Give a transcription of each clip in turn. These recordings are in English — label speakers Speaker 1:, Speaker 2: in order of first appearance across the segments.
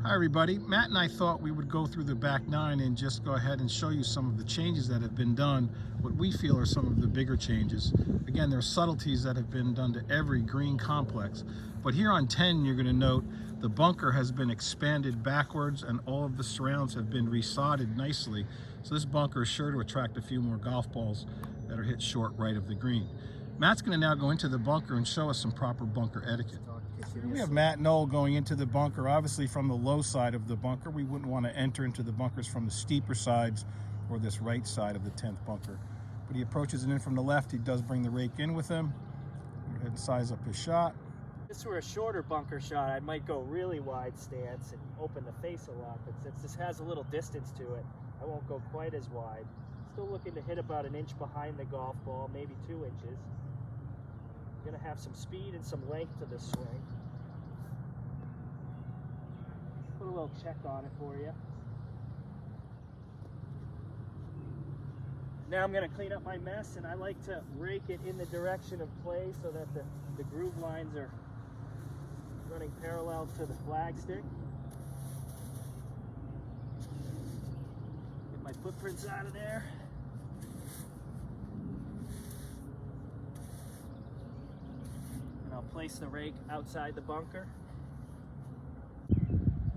Speaker 1: Hi everybody, Matt and I thought we would go through the back nine and just go ahead and show you some of the changes that have been done, what we feel are some of the bigger changes. Again, there are subtleties that have been done to every green complex, but here on 10 you're going to note the bunker has been expanded backwards and all of the surrounds have been resodded nicely. So this bunker is sure to attract a few more golf balls that are hit short right of the green. Matt's going to now go into the bunker and show us some proper bunker etiquette. We have Matt and Noel going into the bunker, obviously from the low side of the bunker. We wouldn't want to enter into the bunkers from the steeper sides or this right side of the 10th bunker. But he approaches it in from the left. He does bring the rake in with him. Go ahead and size up his shot.
Speaker 2: If this were a shorter bunker shot, I might go really wide stance and open the face a lot, but since this has a little distance to it, I won't go quite as wide. Still looking to hit about an inch behind the golf ball, maybe 2 inches. Gonna have some speed and some length to this swing. Put a little check on it for you. Now I'm gonna clean up my mess, and I like to rake it in the direction of play so that the groove lines are running parallel to the flagstick. Get my footprints out of there. I'll place the rake outside the bunker.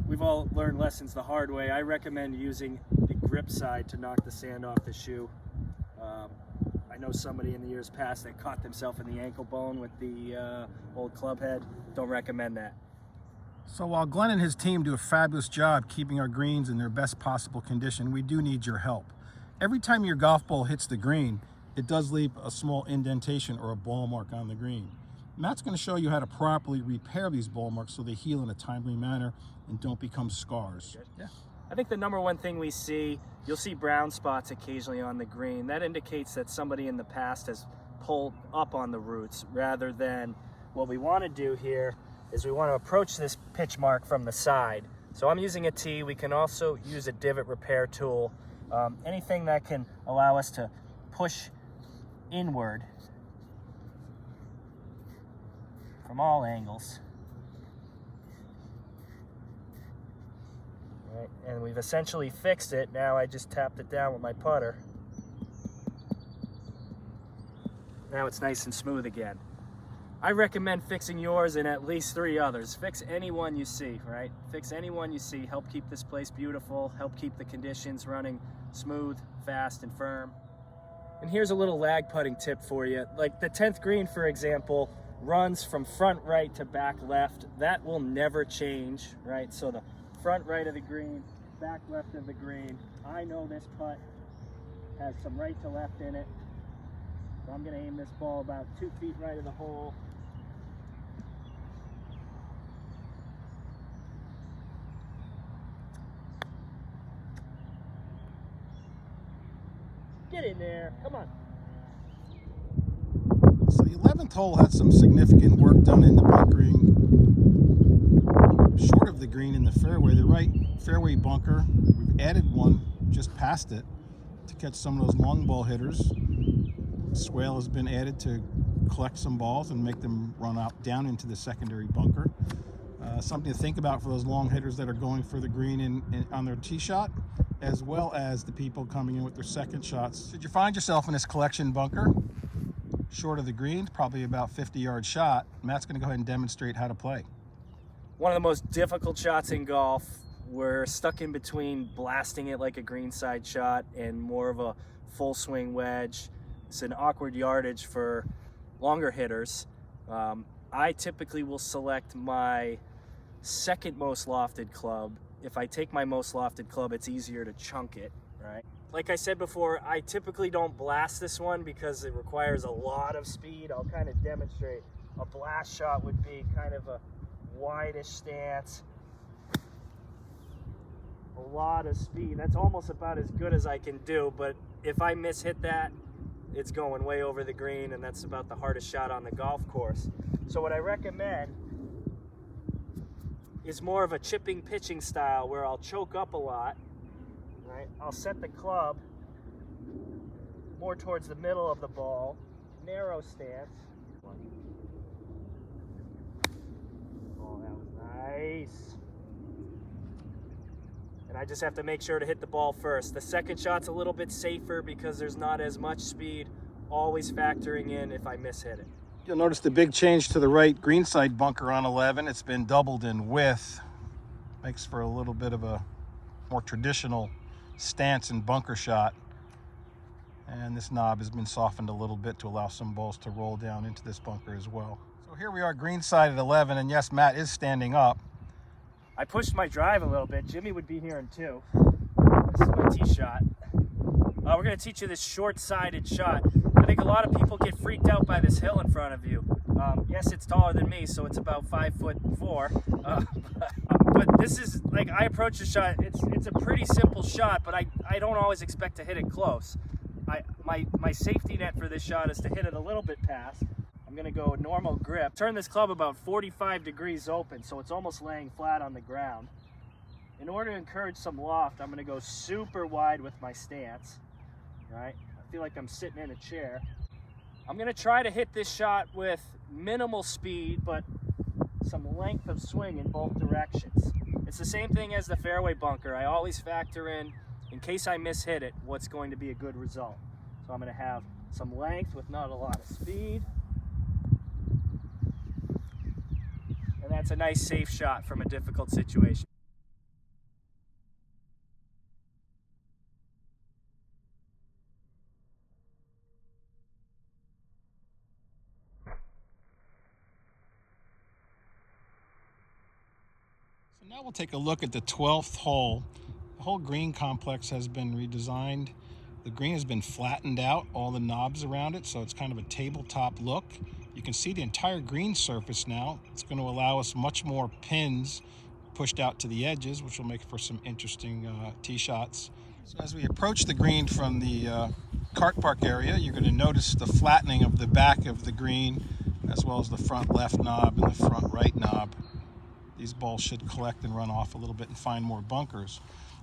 Speaker 2: We've all learned lessons the hard way. I recommend using the grip side to knock the sand off the shoe. I know somebody in the years past that caught themselves in the ankle bone with the old club head. Don't recommend that.
Speaker 1: So while Glenn and his team do a fabulous job keeping our greens in their best possible condition, we do need your help. Every time your golf ball hits the green, it does leave a small indentation or a ball mark on the green. Matt's going to show you how to properly repair these ball marks so they heal in a timely manner and don't become scars.
Speaker 2: Yeah. I think the number one thing we see, you'll see brown spots occasionally on the green. That indicates that somebody in the past has pulled up on the roots, rather than what we want to do here is we want to approach this pitch mark from the side. So I'm using a tee. We can also use a divot repair tool. Anything that can allow us to push inward from all angles. All right, and we've essentially fixed it. Now I just tapped it down with my putter. Now it's nice and smooth again. I recommend fixing yours and at least 3 others. Fix any one you see, right? Fix any one you see. Help keep this place beautiful. Help keep the conditions running smooth, fast, and firm. And here's a little lag putting tip for you. Like the 10th green, for example, runs from front right to back left. That will never change, right? So the front right of the green, back left of the green. I know this putt has some right to left in it. So I'm gonna aim this ball about 2 feet right of the hole. Get in there, come on.
Speaker 1: So the 11th hole had some significant work done in the bunkering short of the green in the fairway. The right fairway bunker, we've added one just past it to catch some of those long ball hitters. Swale has been added to collect some balls and make them run out down into the secondary bunker. Something to think about for those long hitters that are going for the green on their tee shot, as well as the people coming in with their second shots. Did you find yourself in this collection bunker short of the green, probably about 50-yard shot? Matt's going to go ahead and demonstrate how to play.
Speaker 2: One of the most difficult shots in golf. We're stuck in between blasting it like a greenside shot and more of a full swing wedge. It's an awkward yardage for longer hitters. I typically will select my second most lofted club. If I take my most lofted club, it's easier to chunk it, right? Like I said before, I typically don't blast this one because it requires a lot of speed. I'll kind of demonstrate. A blast shot would be kind of a wide-ish stance. A lot of speed. That's almost about as good as I can do, but if I miss-hit that, it's going way over the green, and that's about the hardest shot on the golf course. So what I recommend is more of a chipping pitching style where I'll choke up a lot, right? I'll set the club more towards the middle of the ball, narrow stance. Oh, that was nice. and I just have to make sure to hit the ball first. The second shot's a little bit safer because there's not as much speed, always factoring in if I miss-hit it.
Speaker 1: You'll notice the big change to the right greenside bunker on 11. It's been doubled in width. Makes for a little bit of a more traditional stance and bunker shot. And this knob has been softened a little bit to allow some balls to roll down into this bunker as well. So here we are greenside at 11, and yes, Matt is standing up.
Speaker 2: I pushed my drive a little bit. Jimmy would be here in 2. This is my tee shot. We're going to teach you this short-sided shot. I think a lot of people get freaked out by this hill in front of you. Yes, it's taller than me, so it's about 5'4". But this is, like, I approach the shot. It's a pretty simple shot, but I don't always expect to hit it close. My safety net for this shot is to hit it a little bit past. I'm going to go normal grip. Turn this club about 45 degrees open, so it's almost laying flat on the ground. In order to encourage some loft, I'm going to go super wide with my stance. Right? I feel like I'm sitting in a chair. I'm going to try to hit this shot with minimal speed, but some length of swing in both directions. It's the same thing as the fairway bunker. I always factor in case I miss-hit it, what's going to be a good result. So I'm going to have some length with not a lot of speed. And that's a nice safe shot from a difficult situation.
Speaker 1: So now we'll take a look at the 12th hole. The whole green complex has been redesigned. The green has been flattened out, all the knobs around it, so it's kind of a tabletop look. You can see the entire green surface now. It's going to allow us much more pins pushed out to the edges, which will make for some interesting tee shots. So as we approach the green from the cart park area, you're going to notice the flattening of the back of the green, as well as the front left knob and the front right knob. These balls should collect and run off a little bit and find more bunkers.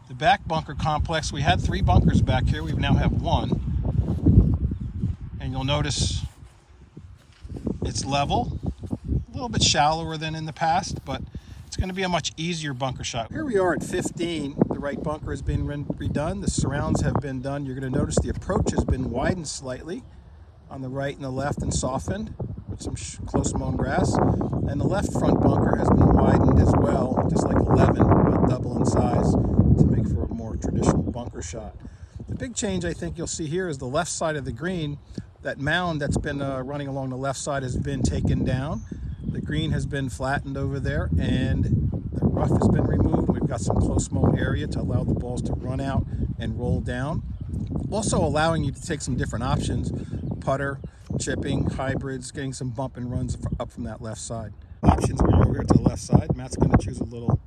Speaker 1: The back bunker complex, we had 3 bunkers back here. We now have 1. And you'll notice it's level, a little bit shallower than in the past, but it's going to be a much easier bunker shot. Here we are at 15. The right bunker has been redone. The surrounds have been done. You're going to notice the approach has been widened slightly on the right and the left and softened with some close mown grass. And the left front bunker has been widened as well, just like 11, but double in size to make for a more traditional bunker shot. The big change I think you'll see here is the left side of the green. That mound that's been running along the left side has been taken down. The green has been flattened over there, and the rough has been removed. We've got some close mown area to allow the balls to run out and roll down. Also allowing you to take some different options, putter, chipping, hybrids, getting some bump and runs up from that left side. Options are over here to the left side. Matt's going to choose a little